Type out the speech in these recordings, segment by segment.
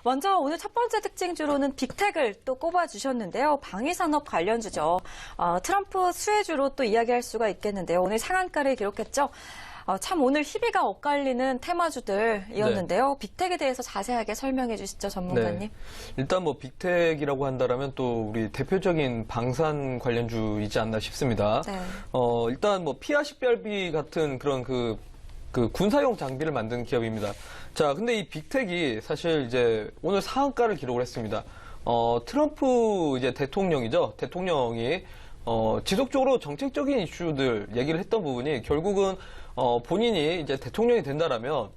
먼저 오늘 첫 번째 특징주로는 빅텍을 또 꼽아주셨는데요. 방위산업 관련주죠. 트럼프 수혜주로 또 이야기할 수가 있겠는데요. 오늘 상한가를 기록했죠. 참 오늘 희비가 엇갈리는 테마주들이었는데요. 네. 빅텍에 대해서 자세하게 설명해 주시죠, 전문가님. 네. 일단 뭐 빅텍이라고 한다면 또 우리 대표적인 방산 관련주이지 않나 싶습니다. 네. 일단 뭐 피아 식별비 같은 그런 그 군사용 장비를 만든 기업입니다. 자, 근데 이 빅텍이 사실 이제 오늘 상한가를 기록을 했습니다. 트럼프 이제 대통령이죠. 대통령이 지속적으로 정책적인 이슈들 얘기를 했던 부분이 결국은 본인이 이제 대통령이 된다라면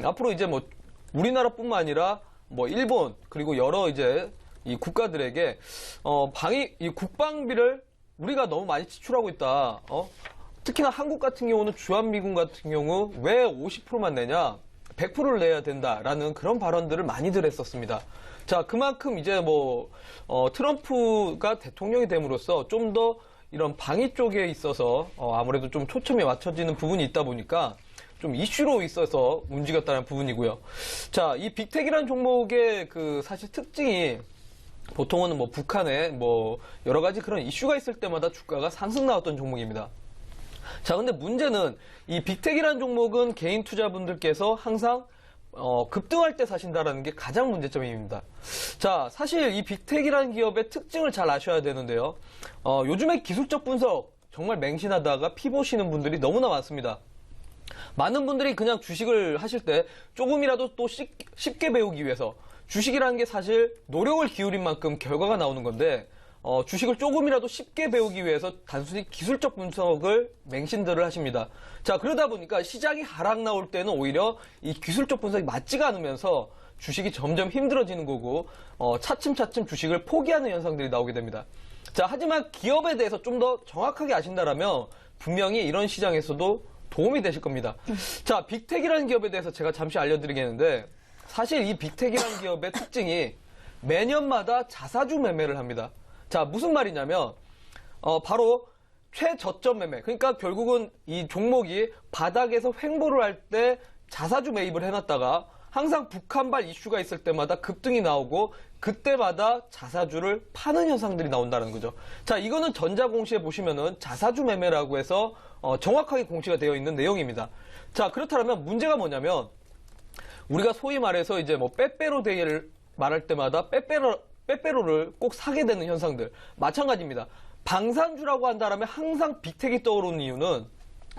앞으로 이제 뭐 우리나라뿐만 아니라 뭐 일본 그리고 여러 이제 이 국가들에게 이 국방비를 우리가 너무 많이 지출하고 있다. 특히나 한국 같은 경우는 주한미군 같은 경우 왜 50%만 내냐? 100%를 내야 된다라는 그런 발언들을 많이들 했었습니다. 자, 그만큼 이제 뭐 트럼프가 대통령이 됨으로써 좀 더 이런 방위 쪽에 있어서 아무래도 좀 초점이 맞춰지는 부분이 있다 보니까 좀 이슈로 있어서 움직였다는 부분이고요. 자, 이 빅텍이라는 종목의 그 사실 특징이 보통은 뭐 북한에 뭐 여러 가지 그런 이슈가 있을 때마다 주가가 상승 나왔던 종목입니다. 자, 근데 문제는 이 빅텍이라는 종목은 개인 투자분들께서 항상 급등할 때 사신다라는 게 가장 문제점입니다. 자, 사실 이 빅텍이라는 기업의 특징을 잘 아셔야 되는데요. 요즘에 기술적 분석 정말 맹신하다가 피 보시는 분들이 너무나 많습니다. 많은 분들이 그냥 주식을 하실 때 조금이라도 또 쉽게 배우기 위해서 주식이라는 게 사실 노력을 기울인 만큼 결과가 나오는 건데 주식을 조금이라도 쉽게 배우기 위해서 단순히 기술적 분석을 맹신들을 하십니다. 자, 그러다 보니까 시장이 하락 나올 때는 오히려 이 기술적 분석이 맞지가 않으면서 주식이 점점 힘들어지는 거고 차츰차츰 주식을 포기하는 현상들이 나오게 됩니다. 자, 하지만 기업에 대해서 좀 더 정확하게 아신다라면 분명히 이런 시장에서도 도움이 되실 겁니다. 자, 빅텍이라는 기업에 대해서 제가 잠시 알려드리겠는데 사실 이 빅텍이라는 기업의 특징이 매년마다 자사주 매매를 합니다. 자, 무슨 말이냐면 바로 최저점 매매. 그러니까 결국은 이 종목이 바닥에서 횡보를 할 때 자사주 매입을 해놨다가 항상 북한발 이슈가 있을 때마다 급등이 나오고 그때마다 자사주를 파는 현상들이 나온다는 거죠. 자, 이거는 전자공시에 보시면은 자사주 매매라고 해서 정확하게 공시가 되어 있는 내용입니다. 자, 그렇다면 문제가 뭐냐면 우리가 소위 말해서 이제 뭐 빼빼로 대회를 말할 때마다 빼빼로를 꼭 사게 되는 현상들 마찬가지입니다. 방산주라고 한다면 항상 빅텍이 떠오르는 이유는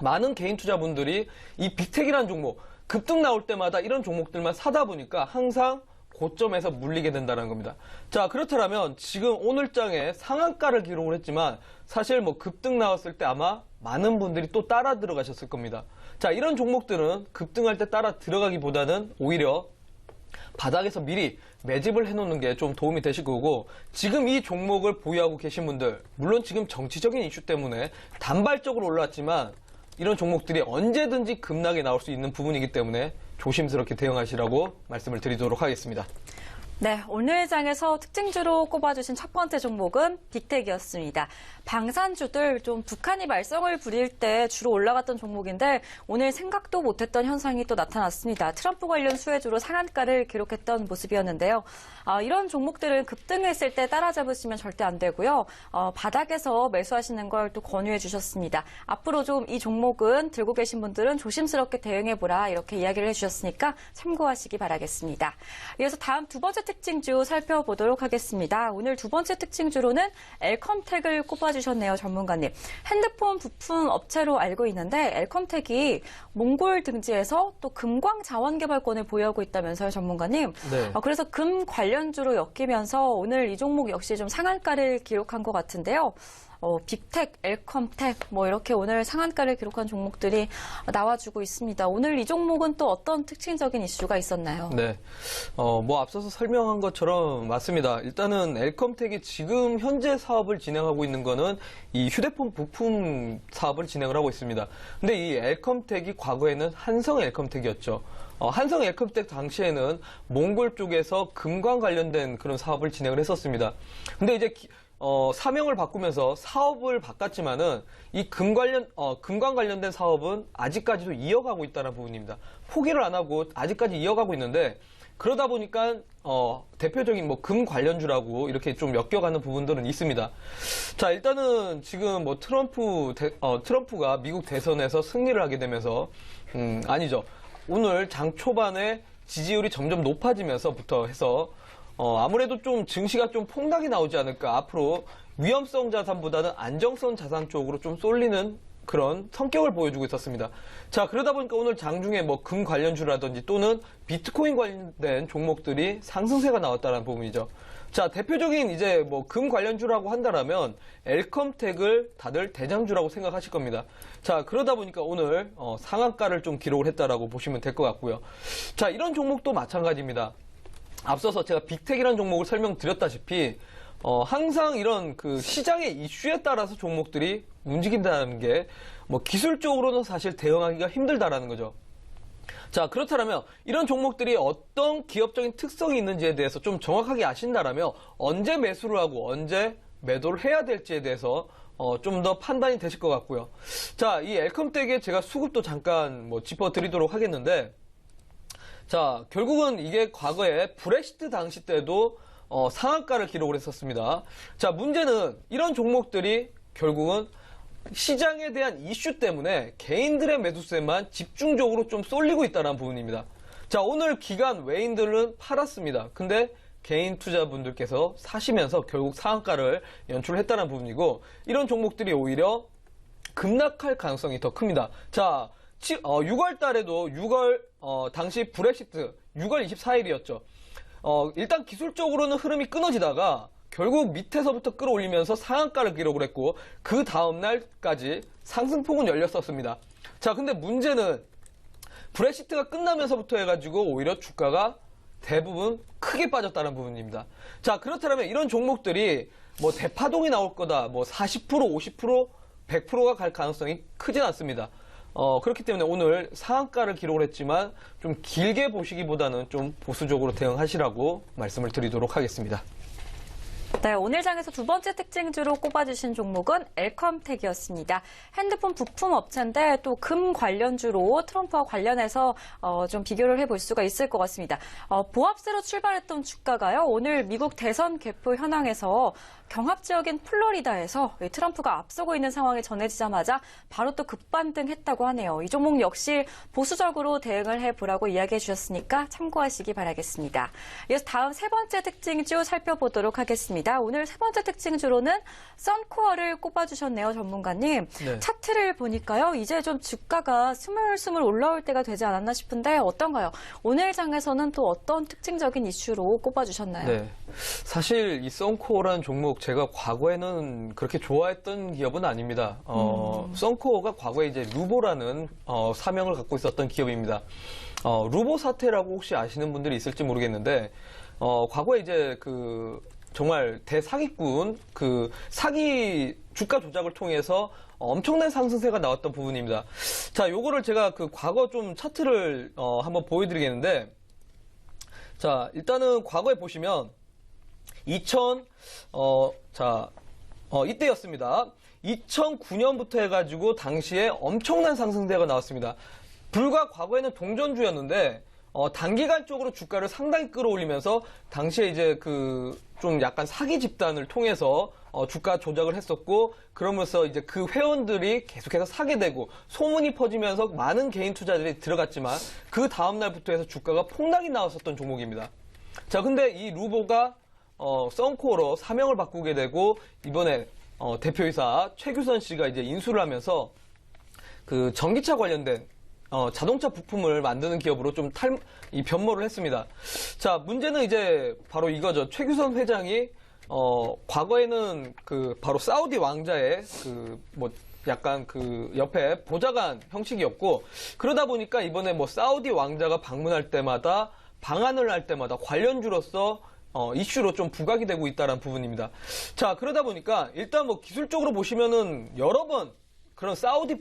많은 개인 투자분들이 이 빅텍이라는 종목 급등 나올 때마다 이런 종목들만 사다 보니까 항상 고점에서 물리게 된다는 겁니다. 자, 그렇다면 지금 오늘장에 상한가를 기록을 했지만 사실 뭐 급등 나왔을 때 아마 많은 분들이 또 따라 들어가셨을 겁니다. 자, 이런 종목들은 급등할 때 따라 들어가기보다는 오히려 바닥에서 미리 매집을 해놓는 게 좀 도움이 되실 거고 지금 이 종목을 보유하고 계신 분들 물론 지금 정치적인 이슈 때문에 단발적으로 올라왔지만 이런 종목들이 언제든지 급락이 나올 수 있는 부분이기 때문에 조심스럽게 대응하시라고 말씀을 드리도록 하겠습니다. 네, 오늘 장에서 특징주로 꼽아주신 첫 번째 종목은 빅텍이었습니다. 방산주들 좀 북한이 말썽을 부릴 때 주로 올라갔던 종목인데 오늘 생각도 못했던 현상이 또 나타났습니다. 트럼프 관련 수혜주로 상한가를 기록했던 모습이었는데요. 이런 종목들은 급등했을 때 따라잡으시면 절대 안 되고요. 바닥에서 매수하시는 걸 또 권유해 주셨습니다. 앞으로 좀 이 종목은 들고 계신 분들은 조심스럽게 대응해보라 이렇게 이야기를 해주셨으니까 참고하시기 바라겠습니다. 이어서 다음 두 번째 특징주 살펴보도록 하겠습니다. 오늘 두 번째 특징주로는 엘컴텍을 꼽아주셨네요, 전문가님. 핸드폰 부품 업체로 알고 있는데 엘컴텍이 몽골 등지에서 또 금광 자원개발권을 보유하고 있다면서요, 전문가님. 네. 그래서 금 관련주로 엮이면서 오늘 이 종목 역시 좀 상한가를 기록한 것 같은데요. 빅텍, 엘컴텍 뭐 이렇게 오늘 상한가를 기록한 종목들이 나와주고 있습니다. 오늘 이 종목은 또 어떤 특징적인 이슈가 있었나요? 네, 뭐 앞서서 설명한 것처럼 맞습니다. 일단은 엘컴텍이 지금 현재 사업을 진행하고 있는 거는 이 휴대폰 부품 사업을 진행을 하고 있습니다. 근데 이 엘컴텍이 과거에는 한성 엘컴텍이었죠. 한성 엘컴텍 당시에는 몽골 쪽에서 금광 관련된 그런 사업을 진행을 했었습니다. 근데 이제 사명을 바꾸면서 사업을 바꿨지만은 이 금광 관련된 사업은 아직까지도 이어가고 있다는 부분입니다. 포기를 안 하고 아직까지 이어가고 있는데 그러다 보니까 대표적인 뭐 금 관련주라고 이렇게 좀 엮여가는 부분들은 있습니다. 자, 일단은 지금 뭐 트럼프가 미국 대선에서 승리를 하게 되면서 아니죠. 오늘 장 초반에 지지율이 점점 높아지면서부터 해서 아무래도 좀 증시가 좀 폭락이 나오지 않을까. 앞으로 위험성 자산보다는 안정성 자산 쪽으로 좀 쏠리는 그런 성격을 보여주고 있었습니다. 자, 그러다 보니까 오늘 장중에 뭐 금 관련주라든지 또는 비트코인 관련된 종목들이 상승세가 나왔다는 부분이죠. 자, 대표적인 이제 뭐 금 관련주라고 한다라면 엘컴텍을 다들 대장주라고 생각하실 겁니다. 자, 그러다 보니까 오늘 상한가를 좀 기록을 했다라고 보시면 될 것 같고요. 자, 이런 종목도 마찬가지입니다. 앞서서 제가 빅텍이라는 종목을 설명드렸다시피 항상 이런 그 시장의 이슈에 따라서 종목들이 움직인다는 게 뭐 기술적으로는 사실 대응하기가 힘들다라는 거죠. 자, 그렇다면 이런 종목들이 어떤 기업적인 특성이 있는지에 대해서 좀 정확하게 아신다라면 언제 매수를 하고 언제 매도를 해야 될지에 대해서 좀 더 판단이 되실 것 같고요. 자, 이 엘컴텍에 제가 수급도 잠깐 뭐 짚어드리도록 하겠는데, 자, 결국은 이게 과거에 브렉시트 당시 때도 상한가를 기록을 했었습니다. 자, 문제는 이런 종목들이 결국은 시장에 대한 이슈 때문에 개인들의 매수세만 집중적으로 좀 쏠리고 있다는 부분입니다. 자, 오늘 기관 외인들은 팔았습니다. 근데 개인 투자분들께서 사시면서 결국 상한가를 연출했다는 부분이고, 이런 종목들이 오히려 급락할 가능성이 더 큽니다. 자, 6월 달에도 6월 당시 브렉시트 6월 24일이었죠. 일단 기술적으로는 흐름이 끊어지다가 결국 밑에서부터 끌어올리면서 상한가를 기록을 했고, 그 다음날까지 상승폭은 열렸었습니다. 자, 근데 문제는 브렉시트가 끝나면서부터 해가지고 오히려 주가가 대부분 크게 빠졌다는 부분입니다. 자, 그렇다면 이런 종목들이 뭐 대파동이 나올 거다, 뭐 40%, 50%, 100%가 갈 가능성이 크진 않습니다. 그렇기 때문에 오늘 상한가를 기록을 했지만 좀 길게 보시기보다는 좀 보수적으로 대응하시라고 말씀을 드리도록 하겠습니다. 네, 오늘 장에서 두 번째 특징주로 꼽아주신 종목은 엘컴텍이었습니다. 핸드폰 부품 업체인데 또 금 관련주로 트럼프와 관련해서 좀 비교를 해볼 수가 있을 것 같습니다. 보합세로 출발했던 주가가요, 오늘 미국 대선 개표 현황에서 경합 지역인 플로리다에서 트럼프가 앞서고 있는 상황이 전해지자마자 바로 또 급반등했다고 하네요. 이 종목 역시 보수적으로 대응을 해보라고 이야기해 주셨으니까 참고하시기 바라겠습니다. 이어서 다음 세 번째 특징주 살펴보도록 하겠습니다. 오늘 세 번째 특징주로는 썬코어를 꼽아주셨네요, 전문가님. 네. 차트를 보니까요, 이제 좀 주가가 스물스물 올라올 때가 되지 않았나 싶은데 어떤가요? 오늘 장에서는 또 어떤 특징적인 이슈로 꼽아주셨나요? 네. 사실 이 썬코어라는 종목 제가 과거에는 그렇게 좋아했던 기업은 아닙니다. 썬코어가 과거에 이제 루보라는 사명을 갖고 있었던 기업입니다. 루보 사태라고 혹시 아시는 분들이 있을지 모르겠는데, 과거에 이제 정말 대사기꾼 사기 주가 조작을 통해서 엄청난 상승세가 나왔던 부분입니다. 자, 요거를 제가 과거 좀 차트를 한번 보여드리겠는데, 자, 일단은 과거에 보시면 이때였습니다. 2009년부터 해가지고 당시에 엄청난 상승세가 나왔습니다. 불과 과거에는 동전주였는데 단기간적으로 주가를 상당히 끌어올리면서 당시에 이제 좀 약간 사기 집단을 통해서 주가 조작을 했었고, 그러면서 이제 그 회원들이 계속해서 사게 되고 소문이 퍼지면서 많은 개인 투자들이 들어갔지만 그 다음날부터 해서 주가가 폭락이 나왔었던 종목입니다. 자, 근데 이 루보가 썬코어로 사명을 바꾸게 되고, 이번에 대표이사 최규선 씨가 이제 인수를 하면서 전기차 관련된 자동차 부품을 만드는 기업으로 좀 변모를 했습니다. 자, 문제는 이제 바로 이거죠. 최규선 회장이 과거에는 바로 사우디 왕자의 약간 옆에 보좌관 형식이었고, 그러다 보니까 이번에 사우디 왕자가 방문할 때마다 방한을 할 때마다 관련주로서 이슈로 좀 부각이 되고 있다는 부분입니다. 자, 그러다 보니까 일단 기술적으로 보시면은 여러 번 그런 사우디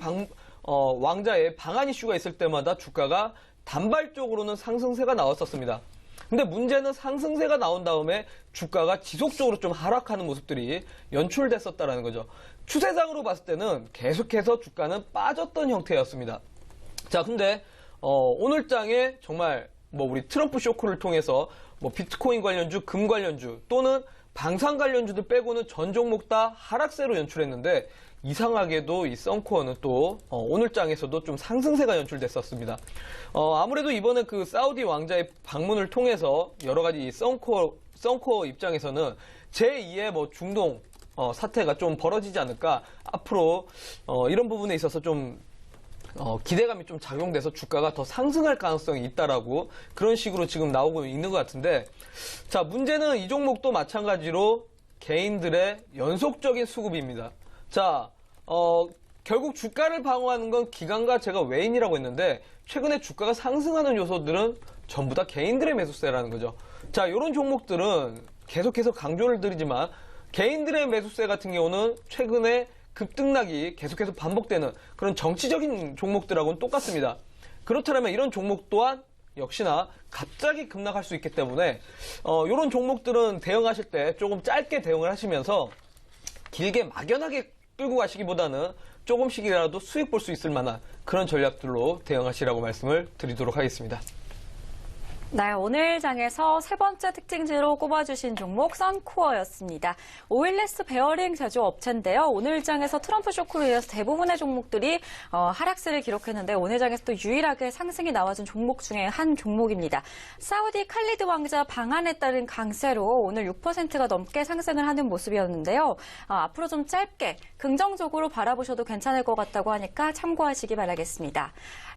왕자의 방한 이슈가 있을 때마다 주가가 단발적으로는 상승세가 나왔었습니다. 근데 문제는 상승세가 나온 다음에 주가가 지속적으로 좀 하락하는 모습들이 연출됐었다는 거죠. 추세상으로 봤을 때는 계속해서 주가는 빠졌던 형태였습니다. 자, 근데 오늘 장에 정말 뭐 우리 트럼프 쇼크를 통해서 뭐 비트코인 관련주, 금 관련주 또는 방산 관련주들 빼고는 전 종목 다 하락세로 연출했는데 이상하게도 이 썬코어는 또 오늘 장에서도 좀 상승세가 연출됐었습니다. 아무래도 이번에 그 사우디 왕자의 방문을 통해서 여러 가지 이 썬코어 입장에서는 제2의 뭐 중동 사태가 좀 벌어지지 않을까, 앞으로 이런 부분에 있어서 좀 기대감이 좀 작용돼서 주가가 더 상승할 가능성이 있다라고 그런 식으로 지금 나오고 있는 것 같은데, 자, 문제는 이 종목도 마찬가지로 개인들의 연속적인 수급입니다. 자, 결국 주가를 방어하는 건 기관과 제가 외인이라고 했는데, 최근에 주가가 상승하는 요소들은 전부 다 개인들의 매수세라는 거죠. 자, 이런 종목들은 계속해서 강조를 드리지만 개인들의 매수세 같은 경우는 최근에 급등락이 계속해서 반복되는 그런 정치적인 종목들하고는 똑같습니다. 그렇다면 이런 종목 또한 역시나 갑자기 급락할 수 있기 때문에 이런 종목들은 대응하실 때 조금 짧게 대응을 하시면서 길게 막연하게 끌고 가시기보다는 조금씩이라도 수익 볼 수 있을 만한 그런 전략들로 대응하시라고 말씀을 드리도록 하겠습니다. 네, 오늘 장에서 세 번째 특징지로 꼽아주신 종목 썬코어였습니다. 오일리스 베어링 제조업체인데요. 오늘 장에서 트럼프 쇼크로 인해서 대부분의 종목들이 하락세를 기록했는데 오늘 장에서 또 유일하게 상승이 나와준 종목 중에 한 종목입니다. 사우디 칼리드 왕자 방한에 따른 강세로 오늘 6%가 넘게 상승을 하는 모습이었는데요. 앞으로 좀 짧게 긍정적으로 바라보셔도 괜찮을 것 같다고 하니까 참고하시기 바라겠습니다.